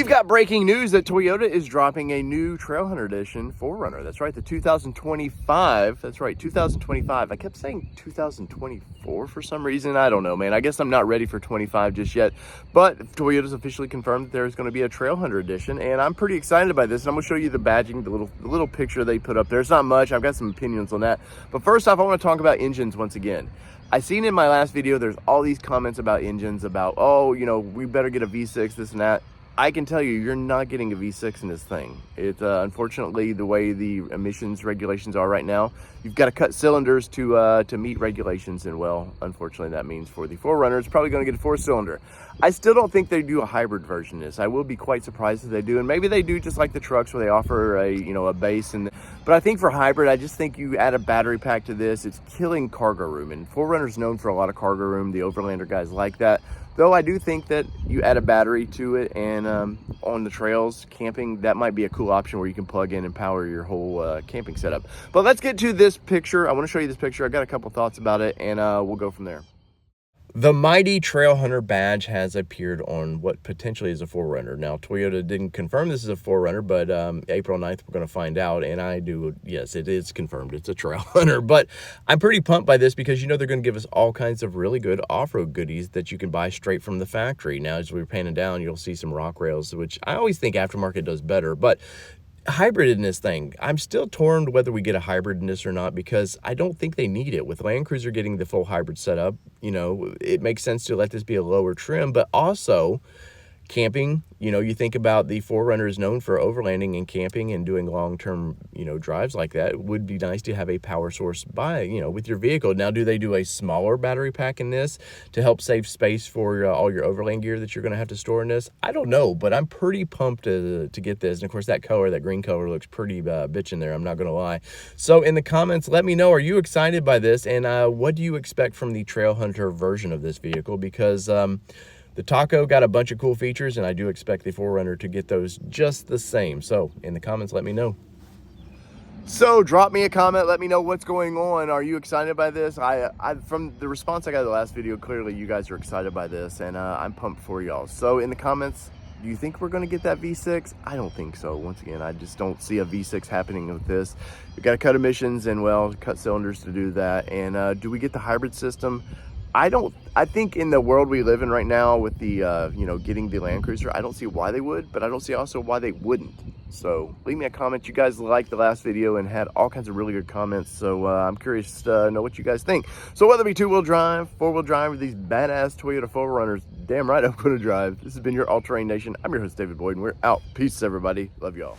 We've got breaking news that Toyota is dropping a new Trailhunter edition 4Runner. That's right, the 2025. That's right, 2025. I kept saying 2024 for some reason. I don't know, man. I guess I'm not ready for 25 just yet. But Toyota's officially confirmed that there's going to be a Trailhunter edition, and I'm pretty excited about this. And I'm going to show you the badging, the little picture they put up there. It's not much. I've got some opinions on that. But first off, I want to talk about engines once again. I seen in my last video, there's all these comments about engines, about, oh, you know, we better get a V6, this and that. I can tell you, you're not getting a V6 in this thing. It's unfortunately the way the emissions regulations are right now. You've got to cut cylinders to meet regulations, and well, unfortunately, that means for the 4Runner, it's probably going to get a 4-cylinder. I still don't think they do a hybrid version of this. I will be quite surprised if they do, and maybe they do just like the trucks where they offer a base. But I think for hybrid, I just think you add a battery pack to this. It's killing cargo room, and 4Runner's known for a lot of cargo room. The Overlander guys like that. Though I do think that you add a battery to it, and on the trails, camping, that might be a cool option where you can plug in and power your whole camping setup. But let's get to this picture. I want to show you this picture. I've got a couple thoughts about it, and we'll go from there. The mighty Trailhunter badge has appeared on what potentially is a 4Runner. Now, Toyota didn't confirm this is a 4Runner, but April 9th, we're going to find out. And I do, yes, it is confirmed. It's a Trailhunter. But I'm pretty pumped by this because, you know, they're going to give us all kinds of really good off-road goodies that you can buy straight from the factory. Now, as we're panning down, you'll see some rock rails, which I always think aftermarket does better. But hybrid in this thing, I'm still torn whether we get a hybrid in this or not, because I don't think they need it. With Land Cruiser getting the full hybrid setup, you know, it makes sense to let this be a lower trim. But also camping, you know, you think about the 4Runner is known for overlanding and camping and doing long-term, you know, drives like that. It would be nice to have a power source with your vehicle. Now, do they do a smaller battery pack in this to help save space for all your overland gear that you're going to have to store in this? I don't know, but I'm pretty pumped to get this. And of course, that color, that green color, looks pretty bitchin' there, I'm not going to lie. So in the comments, let me know, are you excited by this? And what do you expect from the Trailhunter version of this vehicle? Because the Taco got a bunch of cool features, and I do expect the 4Runner to get those just the same. So in the comments, let me know. So drop me a comment, let me know what's going on. Are you excited by this? From the response I got in the last video, clearly you guys are excited by this, and I'm pumped for y'all. So in the comments, do you think we're going to get that V6? I don't think so. Once again, I just don't see a V6 happening with this. We've got to cut emissions and, well, cut cylinders to do that. And do we get the hybrid system? I think in the world we live in right now with the, getting the Land Cruiser, I don't see why they would, but I don't see also why they wouldn't. So leave me a comment. You guys liked the last video and had all kinds of really good comments. So I'm curious to know what you guys think. So whether it be 2-wheel drive, 4-wheel drive, or these badass Toyota 4Runners, damn right I'm going to drive. This has been your All Terrain Nation. I'm your host, David Boyd, and we're out. Peace, everybody. Love y'all.